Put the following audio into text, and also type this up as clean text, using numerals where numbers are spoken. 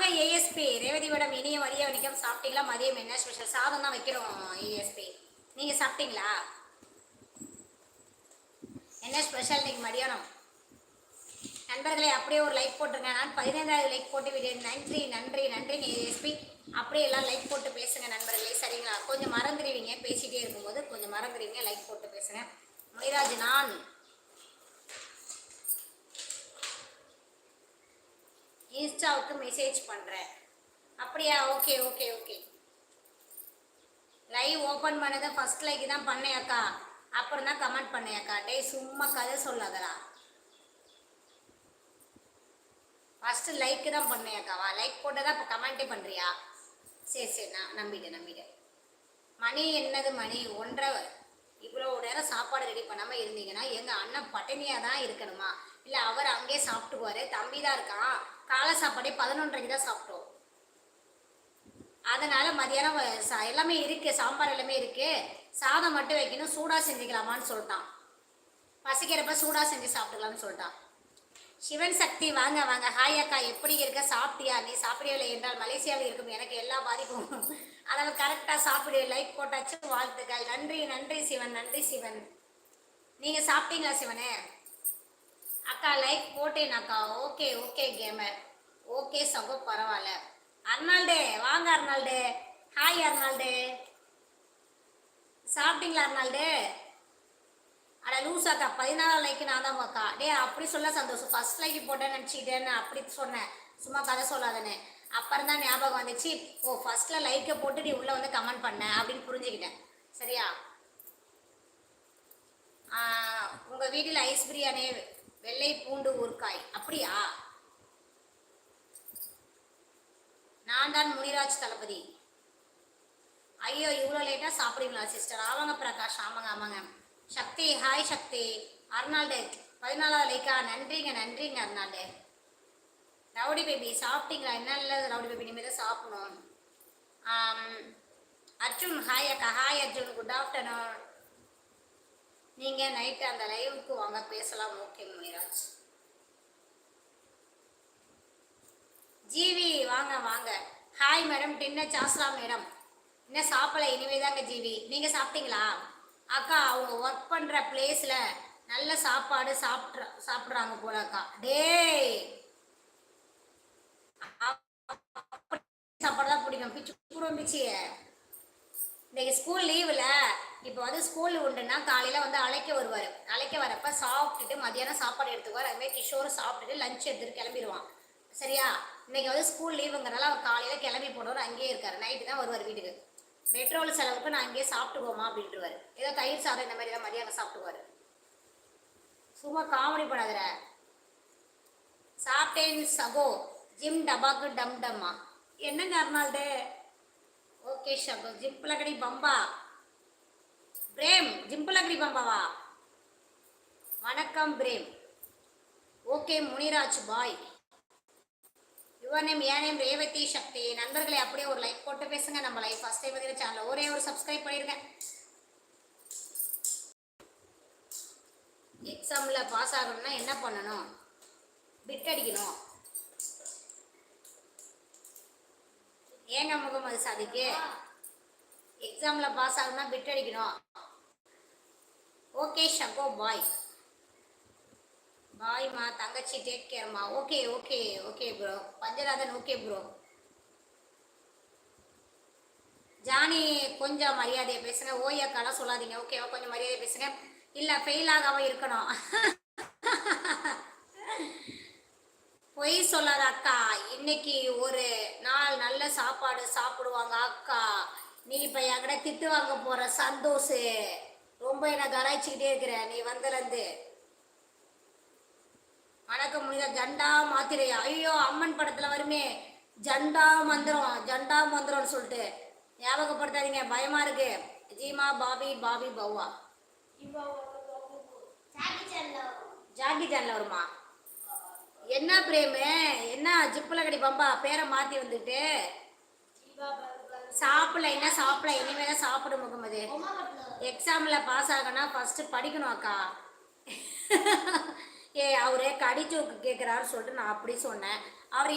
வாங்க ASP Revathi madam, இனிய மதிய வணக்கம். சாப்பிட்டீங்களா? மதியம் என்ன ஸ்பெஷல்? சாதம் தான் வைக்கிறோம் ஏஎஸ்பி. நீங்க சாப்பிட்டீங்களா? என்ன ஸ்பெஷல் இன்னைக்கு மதியானம்? நண்பர்களே அப்படியே ஒரு லைக் போட்டுருங்க. நான் 15,000 லைக் போட்டு விட்டேன். நன்றி நன்றி நன்றி ஏஎஸ்பி. அப்படியே எல்லாம் லைக் போட்டு பேசுங்க நண்பர்களே, சரிங்களா? கொஞ்சம் மறந்துடுவீங்க, பேசிகிட்டே இருக்கும்போது கொஞ்சம் மறந்துடுவீங்க. லைக் போட்டு பேசுங்க. முனிராஜ், நான் இன்ஸ்டாவுக்கு மெசேஜ் பண்ணுறேன். அப்படியா? Okay okay okay. Live open பண்ணதை ஃபர்ஸ்ட் லைக் தான் பண்ணேன் அக்கா, அப்புறம் தான் கமெண்ட் பண்ணேன் அக்கா. டே சும்மா கதை சொல்லாதடா. ஃபர்ஸ்ட் லைக் தான் பண்ணேன் அக்காவா? லைக் போட்டதா இப்போ கமெண்ட்டே பண்ணுறியா? சரி சரி, நான் நம்பிட்டேன். மணி என்னது? மணி 1:30. இவ்வளோ நேரம் சாப்பாடு ரெடி பண்ணாமல் இருந்தீங்கன்னா எங்கள் அண்ணன் பட்டினியாக தான் இருக்கணுமா? இல்லை அவர் அங்கேயே சாப்பிட்டுக்குவாரு. தம்பி தான் இருக்கான். காலை சாப்பாடே 11:30 தான் சாப்பிட்டோம். அதனால் மதியானம் எல்லாமே இருக்குது, சாம்பார் எல்லாமே இருக்குது. சாதம் மட்டும் வைக்கணும், சூடாக செஞ்சுக்கலாமான்னு சொல்லிட்டான். பசிக்கிறப்ப சூடாக செஞ்சு சாப்பிட்டுக்கலாம்னு சொல்லிட்டான். சிவன் சக்தி, வாங்க வாங்க. ஹாய் அக்கா, எப்படி இருக்க? சாப்பிட்டியா? நீ சாப்பிடவில்லை என்றால் மலேசியாவில் இருக்கும் எனக்கு எல்லா பாதிப்பும். அதாவது கரெக்டாக சாப்பிடு. லைக் போட்டாச்சு, வாழ்த்துக்கள். நன்றி நன்றி சிவன், நன்றி சிவன். நீங்கள் சாப்பிட்டீங்களா சிவனே? அக்கா லைக் போட்டேன் அக்கா. Okay okay gamer. ஓகே சகோ, பரவாயில்ல. அர்னால்டே வாங்க. அர்னால்டே, ஹாய் அர்னால்டே. சாப்பிட்டீங்களா அர்னால்டே? அட லூசாக்கா, 14 லைக் நான் தான் அக்கா. டே அப்படி சொல்ல சந்தோஷம். ஃபர்ஸ்ட் லைக் போட்டேன்னு நினச்சிக்கிட்டேன்னு அப்படி சொன்னேன், சும்மா கதை சொல்லாதேன்னு. அப்புறம் தான் ஞாபகம் வந்துச்சு, ஓ ஃபர்ஸ்ட்டில் லைக்கை போட்டு நீ உள்ளே வந்து கமெண்ட் பண்ண அப்படின்னு புரிஞ்சுக்கிட்டேன். சரியா? உங்கள் வீட்டில் ஐஸ் பிரியாணி, வெள்ளை பூண்டு ஊறுகாய், அப்படியா? நான் தான் முனிராஜ் தளபதி. ஐயோ இவ்வளோ லேட்டாக சாப்பிடுவீங்களா சிஸ்டர்? ஆமாங்க பிரகாஷ், ஆமாங்க. சக்தி, ஹாய் சக்தி. அர்னால்டு 14 லைக்கா? நன்றிங்க நன்றிங்க அர்னால்டு. ரவுடி பேபி சாப்பிட்டீங்களா? என்ன இல்லை ரவுடி பேபி, இனிமேல் தான் சாப்பிடணும். அர்ஜுன், ஹாய் அக்கா. Hi Arjun, good afternoon. நீங்கள் நைட்டு அந்த லைவுக்கு வாங்க, பேசலாம். ஓகே முனிராஜ். ஜீவி வாங்க வாங்க. Hi madam. டின்னர் சாஸ்லா மேடம். இன்னும் சாப்பிடல, இனிமே தாங்க ஜீவி. நீங்கள் சாப்பிட்டீங்களா? அக்கா அவங்க ஒர்க் பண்ணுற பிளேஸில் நல்ல சாப்பாடு சாப்பிட்றாங்க போல அக்கா. டேய் சாப்பாடு தான் பிடிக்கும். பிச்சு பூரம் பிச்சிய. இன்றைக்கி ஸ்கூல் லீவில். இப்போ வந்து ஸ்கூல் உண்டுன்னா காலையில் வந்து அழைக்க வருவார். அழைக்க வரப்போ சாப்பிட்டுட்டு மதியானம் சாப்பாடு எடுத்துக்குவார். அதுமாதிரி கிஷோர் சாப்பிட்டுட்டு லஞ்ச் எடுத்துகிட்டு கிளம்பிடுவான். சரியா? இன்றைக்கி வந்து ஸ்கூல் லீவுங்கிறனால அவர் காலையில் கிளம்பி போடுவார், அங்கேயே இருக்கார். நைட்டு தான் வருவார் வீட்டுக்கு. பெட்ரோல் செலவுக்கு நான் அங்கேயே சாப்பிட்டுக்கோமா அப்படின்ட்டுருவார். ஏதோ தயிர் சாதம் இந்த மாதிரி தான் மதியானம் சாப்பிட்டுக்குவார். சும்மா காமெடி பண்ணாதுற. சாப்பிட்டேன் சகோ. ஜிம் டபாக்கு டம் டம்மா. என்னங்க அர்னால்டு? ஓகே சகோ. ஜிம்பலகடி பம்பா. பிரேம், ஜிம்பலகடி பம்பாவா? வணக்கம் Prem. Okay Muniraj bye. Your name, என் நேம் ரேவதி சக்தி. நண்பர்களை அப்படியே ஒரு லைக் போட்டு பேசுங்க. நம்ம லைஃப் ஃபர்ஸ்ட் டைம் வந்து சேனல் ஒரே ஒரு சப்ஸ்கிரைப் பண்ணிடுங்க. எக்ஸாமில் பாஸ் ஆகணும்னா என்ன பண்ணணும்? பிட் அடிக்கணும். ஏங்க முகமது சாதிக்கு எக்ஸாமில் பாஸ் ஆகணும்னா பிட் அடிக்கணும். Okay ஷகோ bye. பாய்மா தங்கச்சி, டேக் கேர்மா. Okay okay okay bro. Panchanathan, okay bro. Johnny கொஞ்சம் மரியாதையை பேசுங்க. ஓய்யாக்காலாம் சொல்லாதீங்க, ஓகேவா? கொஞ்சம் மரியாதையை பேசுங்க. இல்லை ஃபெயில் ஆகாமல் இருக்கணும். பொய் சொல்லாத அக்கா. இன்னைக்கு ஒரு நாள் நல்ல சாப்பாடு சாப்பிடுவாங்க அக்கா. நீ இப்போ என்கிட்ட திட்டு வாங்க போகிற சந்தோஷ். ரொம்ப என்னை கலாய்ச்சிக்கிட்டே இருக்கிற நீ வந்தலேருந்து. வணக்கம் முனிதா. ஜண்டா மாத்திரையா? ஐயோ அம்மன் படத்தில் வருமே ஜண்டா மந்திரம், ஜண்டா மந்திரம்னு சொல்லிட்டு ஞாபகப்படுத்தாதீங்க, பயமா இருக்கு. ஜீமா பாபி பாபி பௌவா. ஜாக்கி சேனல் வருமா? என்ன பிரேமு, என்ன ஜிப்பலகடி பம்பா பேரை மாற்றி வந்துட்டு? சாப்பிடல, என்ன சாப்பிடல, இனிமேல் தான் சாப்பிட முகமது. எக்ஸாமில் பாஸ் ஆகனா ஃபஸ்ட்டு படிக்கணும் அக்கா. அவரே கடிச்சோக்கு கேட்குறாரு சொல்லிட்டு நான் அப்படி சொன்னேன். அவர்